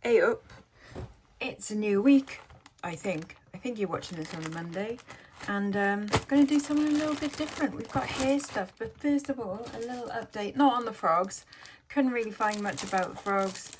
Hey up, it's a new week, I think you're watching this on a Monday, and I'm going to do something a little bit different. We've got hair stuff, but first of all, a little update, not on the frogs. Couldn't really find much about frogs,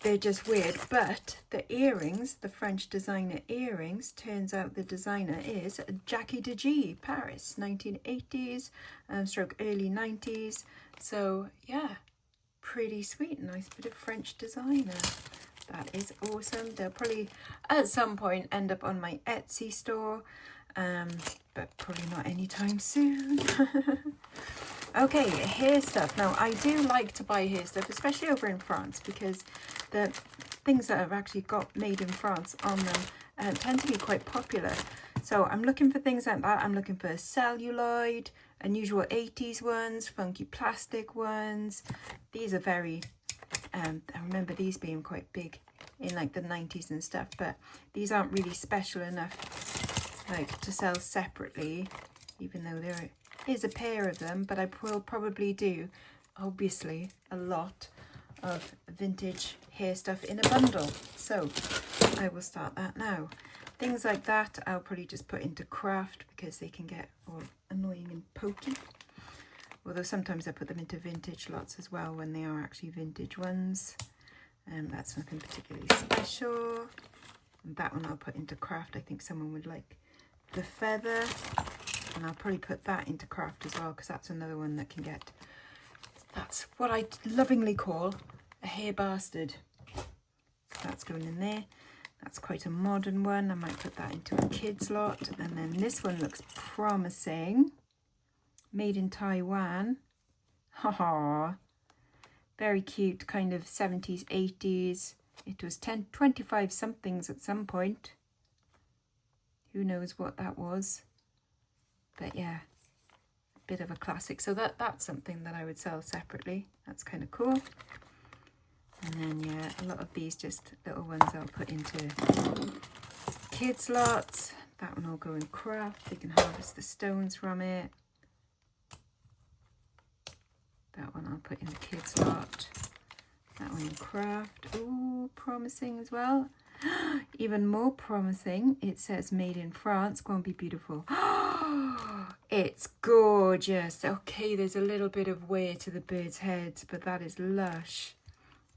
they're just weird, but the earrings, the French designer earrings, turns out the designer is Jackie de Paris, 1980s, stroke early 90s, so yeah, pretty sweet, nice bit of French designer. That is awesome. They'll probably at some point end up on my Etsy store, but probably not anytime soon. Okay, hair stuff. Now, I do like to buy hair stuff, especially over in France, because the things that I've actually got made in France on them tend to be quite popular. So I'm looking for things like that. I'm looking for celluloid, unusual 80s ones, funky plastic ones. These are very, I remember these being quite big in like the 90s and stuff, but these aren't really special enough like to sell separately, even though there is a pair of them. But I will probably do, obviously, a lot of vintage hair stuff in a bundle. So I will start that now. Things like that I'll probably just put into craft because they can get all annoying and pokey. Although sometimes I put them into vintage lots as well when they are actually vintage ones. That's nothing particularly special. And that one I'll put into craft. I think someone would like the feather. And I'll probably put that into craft as well because that's another one that can get... That's what I lovingly call a hair bastard. That's going in there. That's quite a modern one. I might put that into a kids lot. And then this one looks promising. Made in Taiwan. Haha. Very cute, kind of 70s, 80s. It was 25 somethings at some point. Who knows what that was. But yeah, a bit of a classic. So that's something that I would sell separately. That's kind of cool. And then, yeah, a lot of these just little ones I'll put into kids lots. That one will go in craft. They can harvest the stones from it. That one I'll put in the kids lot. That one in craft. Ooh, promising as well. Even more promising, it says made in France. Go and be beautiful. It's gorgeous. Okay, there's a little bit of wear to the bird's heads, but that is lush.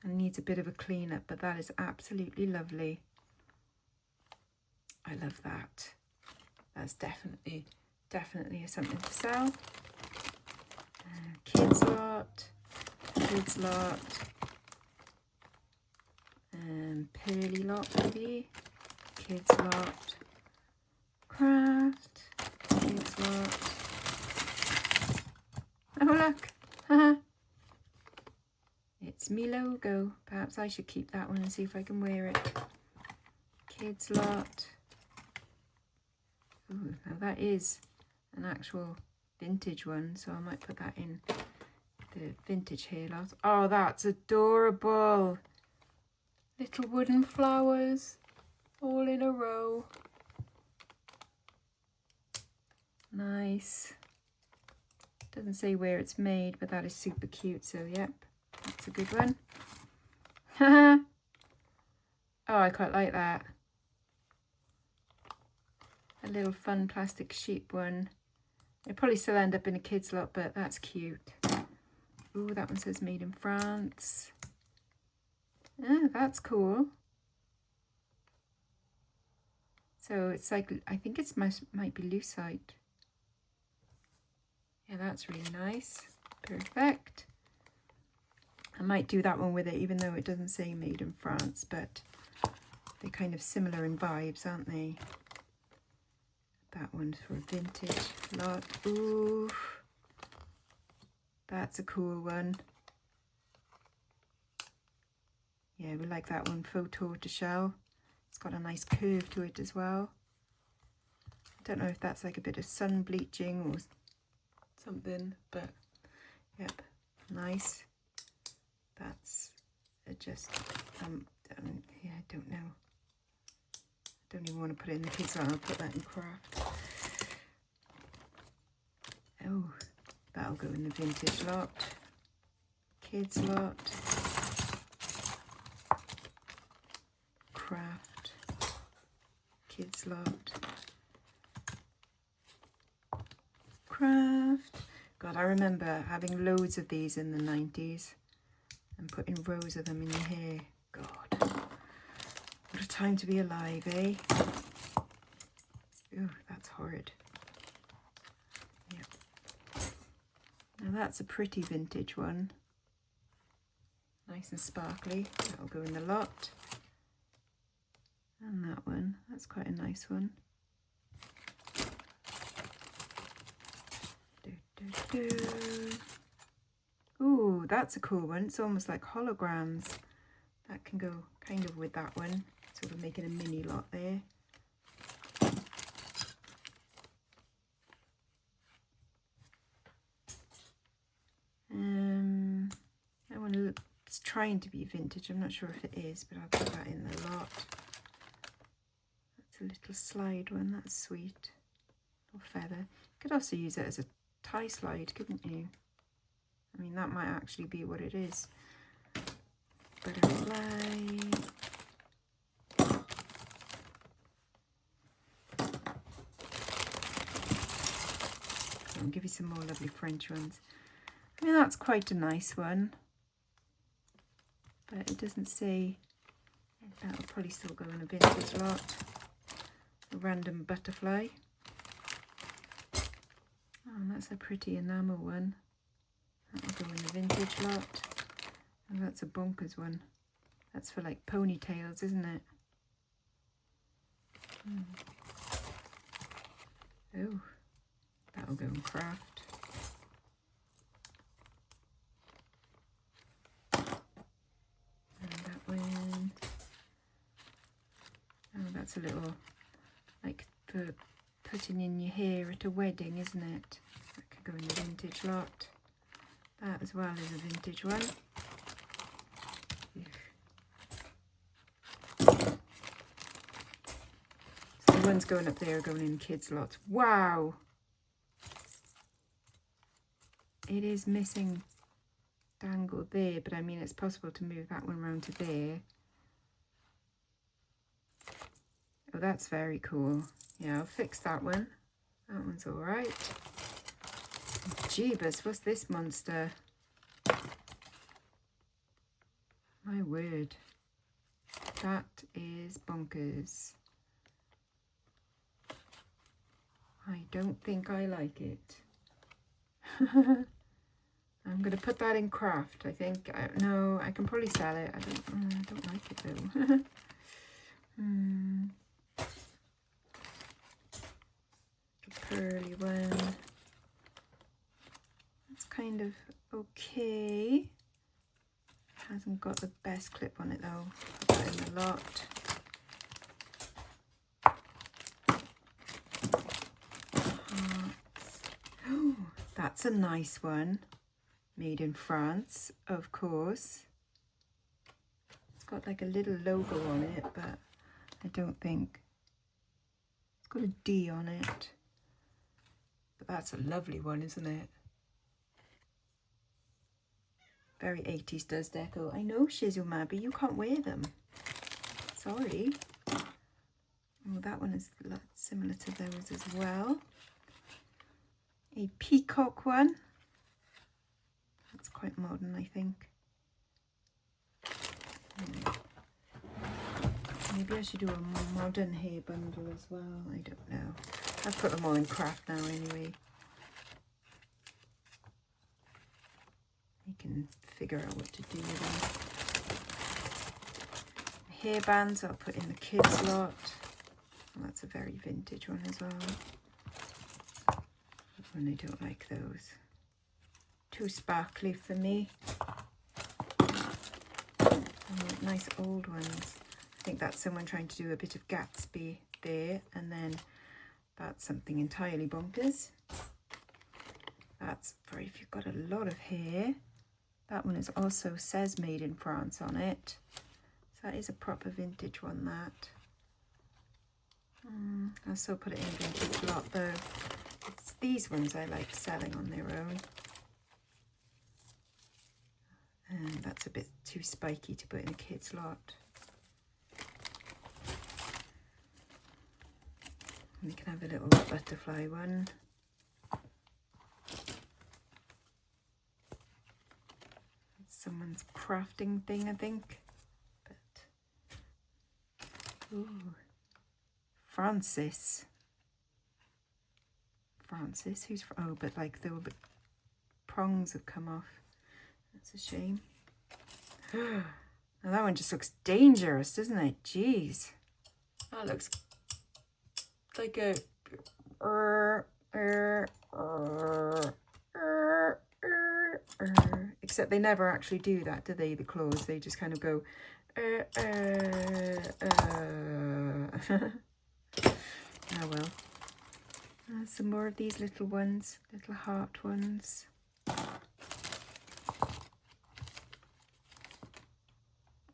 And needs a bit of a clean up, but that is absolutely lovely. I love that. That's definitely something to sell. Kids lot, pearly lot maybe, kids lot, craft, kids lot. Oh look, it's me logo. Perhaps I should keep that one and see if I can wear it. Kids lot. Ooh, now that is an actual vintage one, so I might put that in the vintage hair lot. Oh, that's adorable. Little wooden flowers all in a row. Nice. Doesn't say where it's made, but that is super cute, so yep, that's a good one. Oh, I quite like that. A little fun plastic sheep one. It'll probably still end up in a kids lot, but that's cute. Ooh, that one says made in France. Oh, that's cool. So it's like, I think it might be lucite. Yeah, that's really nice. Perfect. I might do that one with it, even though it doesn't say made in France, but they're kind of similar in vibes, aren't they? That one's for a vintage lot. Ooh, that's a cool one. Yeah, we like that one, faux tortoiseshell. It's got a nice curve to it as well. I don't know if that's like a bit of sun bleaching or something, but yep, nice. That's just, yeah, I don't know. I don't even want to put it in the kids' lot. I'll put that in craft. Oh, that'll go in the vintage lot, kids lot. craft. Kids lot. Craft. God, I remember having loads of these in the 90s and putting rows of them in your hair. God, what a time to be alive, eh? Ooh, that's horrid. Yep. Now that's a pretty vintage one. Nice and sparkly. That'll go in the lot. And that one. That's quite a nice one. Ooh, that's a cool one. It's almost like holograms. That can go kind of with that one. Sort of making a mini lot there. That one it's trying to be vintage. I'm not sure if it is, but I'll put that in the lot. That's a little slide one. That's sweet. Little feather. You could also use it as a tie slide, couldn't you? I mean, that might actually be what it is. Butterfly. I'll give you some more lovely French ones. I mean, that's quite a nice one. But it doesn't say. That'll probably still go in a vintage lot. A random butterfly. Oh, that's a pretty enamel one. That'll go in the vintage lot. Oh, that's a bonkers one. That's for like ponytails, isn't it? Oh, that'll go in craft. And that one. Oh, that's a little, like for putting in your hair at a wedding, isn't it? That could go in the vintage lot. That as well is a vintage one. So the ones going up there are going in kids' lots. Wow! It is missing dangle there, but I mean it's possible to move that one round to there. Oh, that's very cool. Yeah, I'll fix that one. That one's all right. Jeebus, what's this monster? My word. That is bonkers. I don't think I like it. I'm going to put that in craft, I think. No, I can probably sell it. I don't like it though. Pearly one. It's kind of okay. Hasn't got the best clip on it though. Put that in the lot. Oh, that's a nice one. Made in France, of course. It's got like a little logo on it, but I don't think it's got a D on it. But that's a lovely one, isn't it? Very 80s does deco. I know, Shizuma, but you can't wear them. Sorry. Oh, that one is similar to those as well. A peacock one. That's quite modern, I think. Maybe I should do a modern hair bundle as well. I don't know. I've put them all in craft now anyway. You can figure out what to do with them. Hair bands I'll put in the kids lot. Well, that's a very vintage one as well. And I don't like those. Too sparkly for me. Nice old ones. I think that's someone trying to do a bit of Gatsby there, and then that's something entirely bonkers. That's for if you've got a lot of hair. That one is also says made in France on it. So that is a proper vintage one, that. I'll still put it in vintage lot though. It's these ones I like selling on their own. And that's a bit too spiky to put in a kid's lot. have a little butterfly one. It's someone's crafting thing, I think. But ooh, Francis, who's oh, but like all the prongs have come off. That's a shame. Now that one just looks dangerous, doesn't it? Jeez, that looks like a except they never actually do that, do they? The claws, they just kind of go oh well. Some more of these little ones, little heart ones.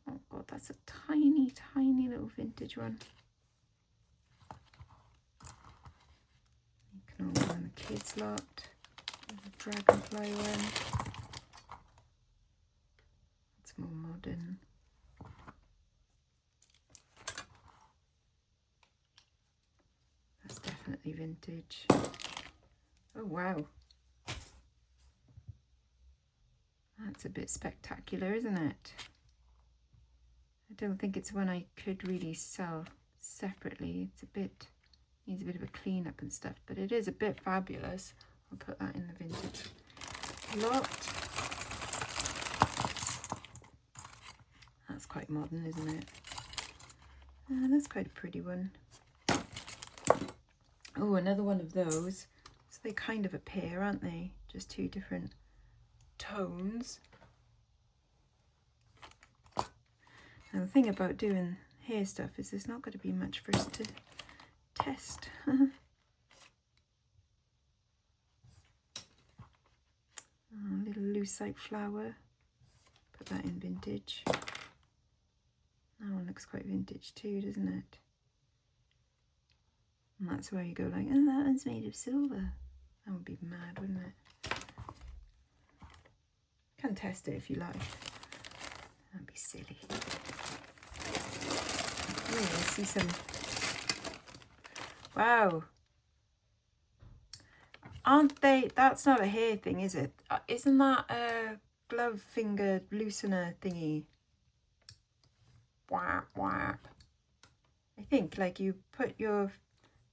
Oh god, that's a tiny, tiny little vintage one. You can all go on the kids lot. There's a dragonfly one. It's more modern. That's definitely vintage. Oh wow. That's a bit spectacular, isn't it? I don't think it's one I could really sell separately. It's a bit, needs a bit of a clean up and stuff, but it is a bit fabulous. I'll put that in the vintage lot. That's quite modern, isn't it? That's quite a pretty one. Oh, another one of those. So they kind of appear, aren't they? Just two different tones. And the thing about doing hair stuff is there's not going to be much for us to test. Little lucite flower. Put that in vintage. That one looks quite vintage too, doesn't it? And that's where you go like, oh, that one's made of silver. That would be mad, wouldn't it? Can test it if you like. That'd be silly. Oh, I see some. Wow. Aren't they? That's not a hair thing, is it? Isn't that a glove finger loosener thingy? Whap, whap. I think like you put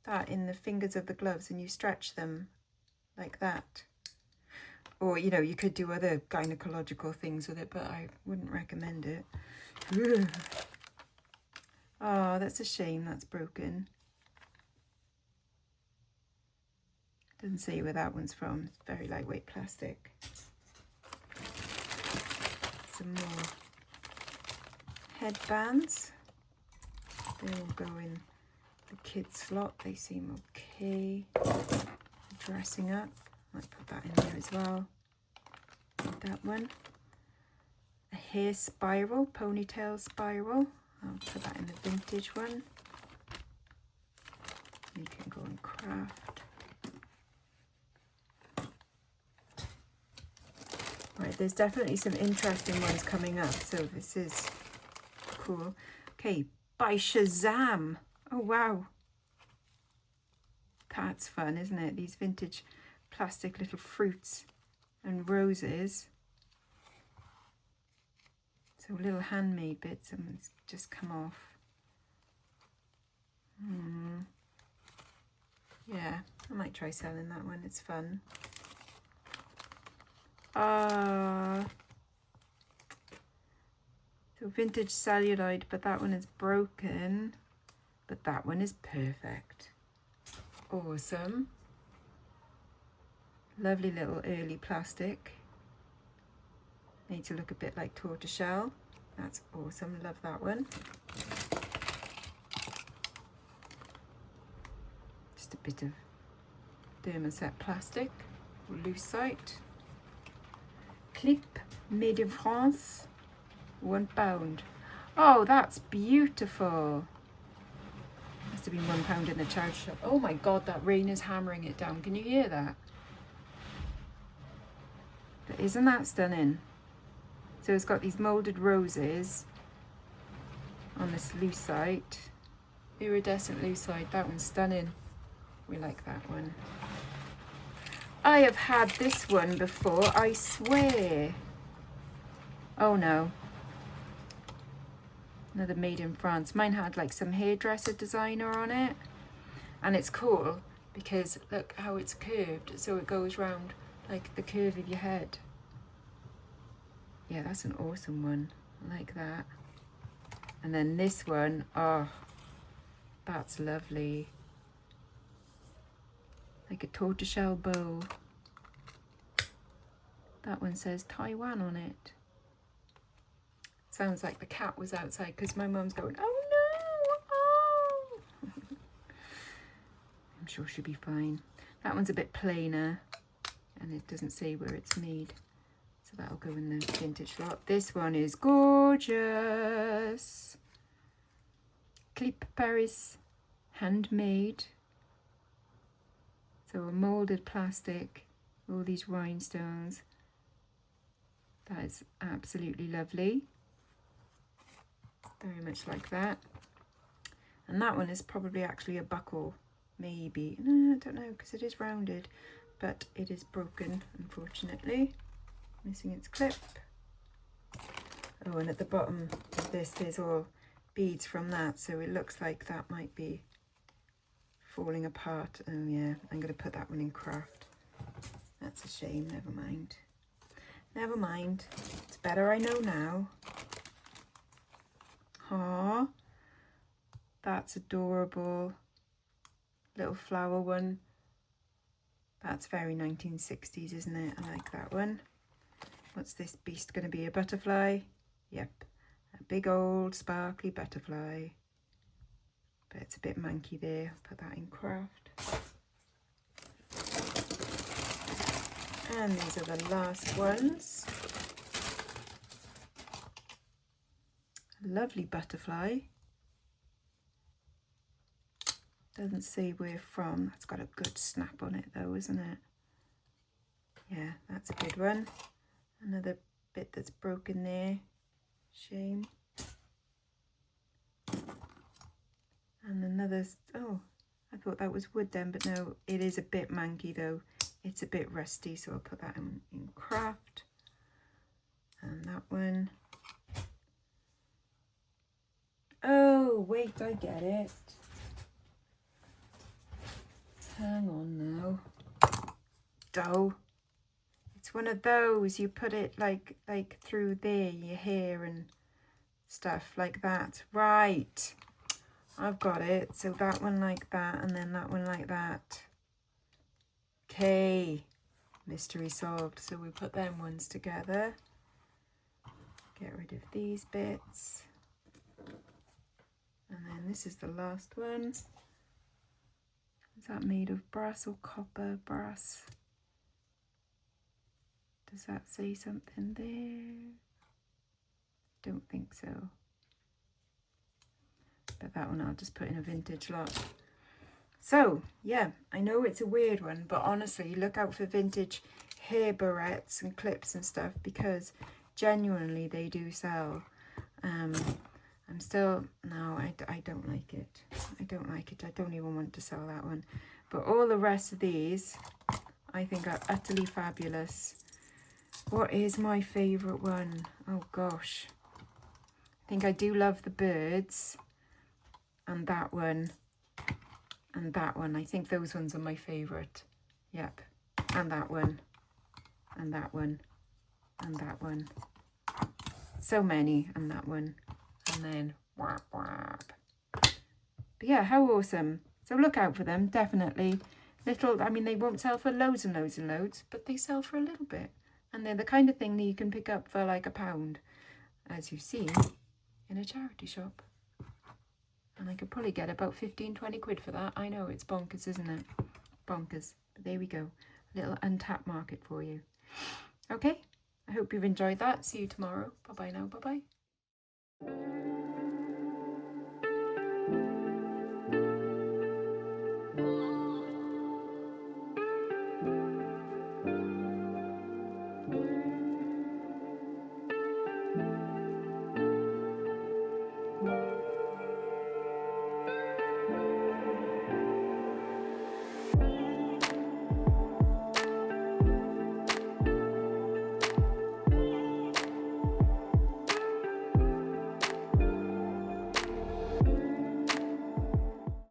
that in the fingers of the gloves and you stretch them like that. Or, you know, you could do other gynecological things with it, but I wouldn't recommend it. Ugh. Oh, that's a shame that's broken. Doesn't say where that one's from. It's very lightweight plastic. Some more headbands. They all go in the kids slot. They seem okay. Dressing up. Might put that in there as well. That one. A hair spiral, ponytail spiral. I'll put that in the vintage one. You can go and craft. Right, there's definitely some interesting ones coming up, so this is cool. Okay, by Shazam. Oh wow. That's fun, isn't it? These vintage plastic little fruits and roses. So little handmade bits, and it's just come off. Yeah, I might try selling that one. It's fun. So vintage celluloid, but that one is broken. But that one is perfect. Awesome. Lovely little early plastic. Made to look a bit like tortoiseshell. That's awesome. Love that one. Just a bit of Dermoset plastic. Lucite. Clip made in France. £1. Oh, that's beautiful. Must have been £1 in the charity shop. Oh my god, that rain is hammering it down. Can you hear that? But isn't that stunning? So it's got these moulded roses on this lucite. Iridescent lucite. That one's stunning. We like that one. I have had this one before, I swear. Oh no. Another made in France. Mine had like some hairdresser designer on it. And it's cool because look how it's curved. So it goes round like the curve of your head. Yeah, that's an awesome one. I like that. And then this one, oh, that's lovely. Like a tortoiseshell bow. That one says Taiwan on it. Sounds like the cat was outside because my mum's going, oh no, oh. I'm sure she'll be fine. That one's a bit plainer and it doesn't say where it's made. So that'll go in the vintage lot. This one is gorgeous. Clip Paris, handmade. So a moulded plastic, all these rhinestones. That is absolutely lovely. Very much like that. And that one is probably actually a buckle, maybe. No, I don't know, because it is rounded, but it is broken, unfortunately. Missing its clip. Oh, and at the bottom of this, there's all beads from that, so it looks like that might be falling apart. Oh yeah, I'm going to put that one in craft. That's a shame, never mind. Never mind. It's better I know now. Aww. That's adorable. Little flower one. That's very 1960s, isn't it? I like that one. What's this beast going to be? A butterfly? Yep. A big old sparkly butterfly. But it's a bit manky there. Put that in craft. And these are the last ones. A lovely butterfly. Doesn't say where from. That's got a good snap on it though, isn't it? Yeah, that's a good one. Another bit that's broken there. Shame. And another, oh, I thought that was wood then, but no, it is a bit manky though. It's a bit rusty, so I'll put that in craft. And that one. Oh, wait, I get it. Hang on now. Dough. It's one of those, you put it like through there, your hair and stuff like that. Right. I've got it. So that one like that, and then that one like that. Okay. Mystery solved. So we put them ones together. Get rid of these bits. And then this is the last one. Is that made of brass or copper? Brass. Does that say something there? Don't think so. But that one I'll just put in a vintage lot. So, yeah, I know it's a weird one, but honestly, look out for vintage hair barrettes and clips and stuff, because genuinely they do sell. I'm still, no, I don't like it. I don't like it. I don't even want to sell that one. But all the rest of these, I think are utterly fabulous. What is my favourite one? Oh gosh. I think I do love the birds. And that one. And that one. I think those ones are my favourite. Yep. And that one. And that one. And that one. So many. And that one. And then whap whap. But yeah, how awesome. So look out for them, definitely. Little, I mean, they won't sell for loads and loads and loads, but they sell for a little bit. And they're the kind of thing that you can pick up for like £1, as you've seen, in a charity shop. And I could probably get about 15-20 quid for that. I know, it's bonkers, isn't it? Bonkers. But there we go. A little untapped market for you. Okay, I hope you've enjoyed that. See you tomorrow. Bye-bye now. Bye-bye.